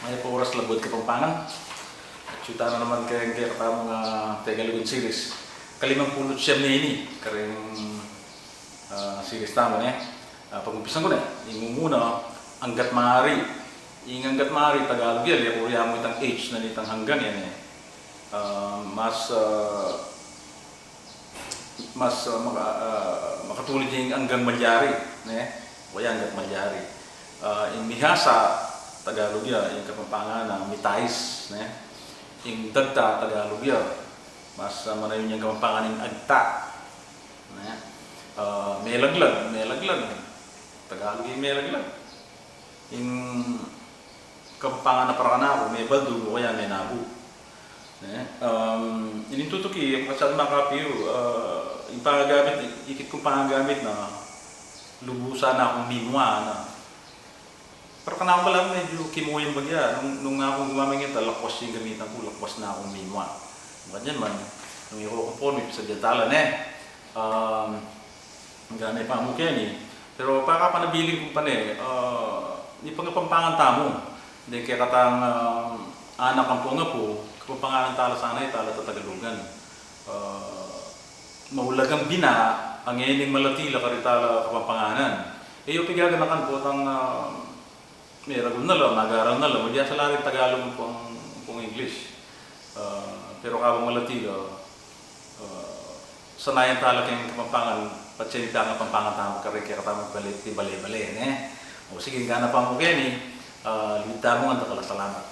May po oras labod Kapampangan. At syuta na naman kaya katamo nga Tagalog series. Kalimang pulot siya ini. Karing series tama pag-umpisan ko na. Muna, hanggat maaari. Hanggat maaari, Tagalog yan. Kaya mo itang age na nitang hanggang yan mas makatulid yung hanggang malyari. Kaya hanggat malyari. Yung mihasa, Tagalog ya, yung Kapampangan na mitais. Yung dagta, Tagalog ya. Mas manayon yung Kapampangan yung agta. May laglag. Tagalog yung may laglag. Yung Kapampangan na parakanabo, may baldugo kaya may nabu. Yung tutuki, yung kasal makapiyo, yung pangagamit, ikit kong pangagamit na lubusan na akong minwa na. Pero kanako pa lang medyo kimuha yung bagya. Nung akong gumamingin, lakwas yung gamitan ko, lakwas na akong minwa. Ganyan man, nung i-conform, sa detalan ganay pa mo kaya pero para panabiling ko pa di pa nga Pampangan tamo. Hindi kaya katang anak ang po nga po, Kapampangan tala sana tala sa Tagalogan. Maulagang bina, ang ening malatila karitala Kapampanganan. Yung pigaganakan po tang may ragul na lang, nag-aaral na lang, hindi sa laring Tagalog pong English. Pero kabang malatila, sanayan talaga yung Kapampangan, patsinita ng Pampangan tamo, kaya katamang balik, bale-bale. O sige, gana pa mo kaya libita mo, ang salamat.